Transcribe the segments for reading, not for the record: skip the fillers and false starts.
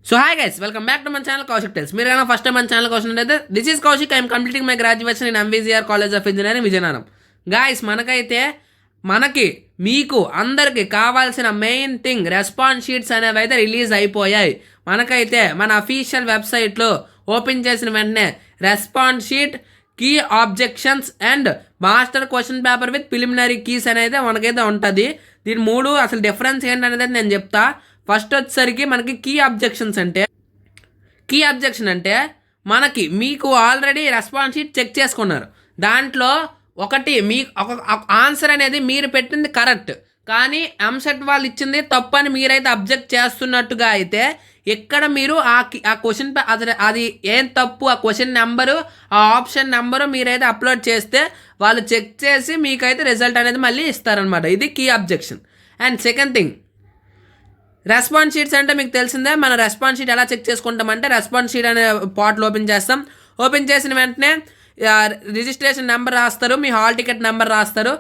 So hi guys, welcome back to my channel Kaushik Tales. మీరు కనుక first time మన channel అయితే this is Kaushik. I'm completing my graduation in MVGR college of engineering Vizianagaram. Guys మనకి మీకు అందరికి కావాల్సిన main thing response sheets అనేవి అయితే రిలీజ్ అయిపోయాయి. మనకైతే మన అఫీషియల్ వెబ్సైట్లో ఓపెన్ చేసిన వెంటనే response sheet, key objections and master question paper with preliminary keys అనేది మనకైతే ఉంటుంది. దీని మూడు అసలు డిఫరెన్స్ ఏంటనేది నేను చెప్తా. ఫస్ట్ వచ్చేసరికి మనకి కీ అబ్జెక్షన్ అంటే మీకు ఆల్రెడీ రెస్పాన్స్ షీట్ చెక్ చేసుకున్నారు. దాంట్లో ఒకటి మీ ఒక ఆన్సర్ అనేది మీరు పెట్టింది కరెక్ట్, కానీ ఎంసెట్ వాళ్ళు ఇచ్చింది తప్పు అని మీరైతే అబ్జెక్ట్ చేస్తున్నట్టుగా అయితే ఇక్కడ మీరు ఆ క్వశ్చన్ అది ఏం తప్పు, ఆ క్వశ్చన్ నెంబరు, ఆ ఆప్షన్ నెంబరు మీరైతే అప్లోడ్ చేస్తే వాళ్ళు చెక్ చేసి మీకైతే రిజల్ట్ అనేది మళ్ళీ ఇస్తారనమాట. ఇది key objection. And second thing, response sheets అంటే మీకు తెలిసిందే. మన రెస్పాన్స్ షీట్ ఎలా చెక్ చేసుకుంటామంటే రెస్పాన్స్ షీట్ అనే పోర్టల్ ఓపెన్ చేస్తాం. ఓపెన్ చేసిన వెంటనే రిజిస్ట్రేషన్ నెంబర్ రాస్తారు, మీ హాల్ టికెట్ నెంబర్ రాస్తారు,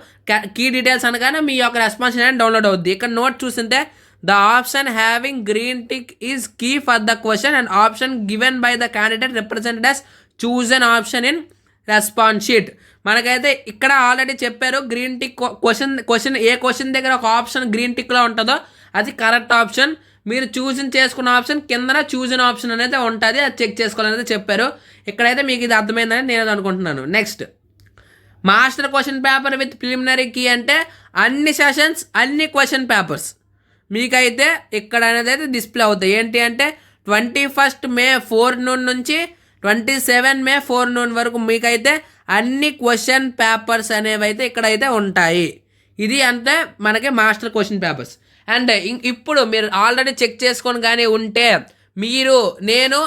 కీ డీటెయిల్స్ అనగానే మీ యొక్క రెస్పాన్స్ షీట్ అనేది డౌన్లోడ్ అవుద్ది. ఇక్కడ నోట్ చూస్తుంటే the option having green tick is key for the question and option given by the candidate represented as chosen option in response sheet. మనకైతే ఇక్కడ ఆల్రెడీ చెప్పారు గ్రీన్ టిక్ క్వశ్చన్ ఏ question దగ్గర ఒక ఆప్షన్ గ్రీన్ టిక్లో ఉంటుందో అది correct option. మీరు చేసుకున్న ఆప్షన్ కిందన చూసిన ఆప్షన్ అనేది ఉంటుంది, అది చెక్ చేసుకోవాలనేది చెప్పారు. ఇక్కడైతే మీకు ఇది అర్థమైందని నేను అనుకుంటున్నాను. Next, master question paper with preliminary key అంటే అన్ని సెషన్స్, అన్ని క్వశ్చన్ పేపర్స్ మీకైతే ఇక్కడ అనేది అయితే డిస్ప్లే అవుతాయి. ఏంటి అంటే 21 మే 4 noon నుంచి 27 మే 4 noon వరకు మీకైతే అన్ని క్వశ్చన్ పేపర్స్ అనేవి అయితే ఇక్కడైతే ఉంటాయి. ఇది అంటే మనకి మాస్టర్ క్వశ్చన్ పేపర్స్. అండ్ ఇప్పుడు మీరు ఆల్రెడీ చెక్ చేసుకొని కానీ ఉంటే నేను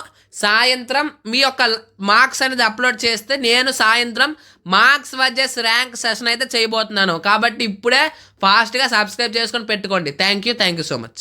సాయంత్రం మీ యొక్క మార్క్స్ అనేది అప్లోడ్ చేస్తే నేను సాయంత్రం మార్క్స్ వర్సెస్ ర్యాంక్ సెషన్ అయితే చేయబోతున్నాను. కాబట్టి ఇప్పుడే ఫాస్ట్గా సబ్స్క్రైబ్ చేసుకొని పెట్టుకోండి. Thank you so much.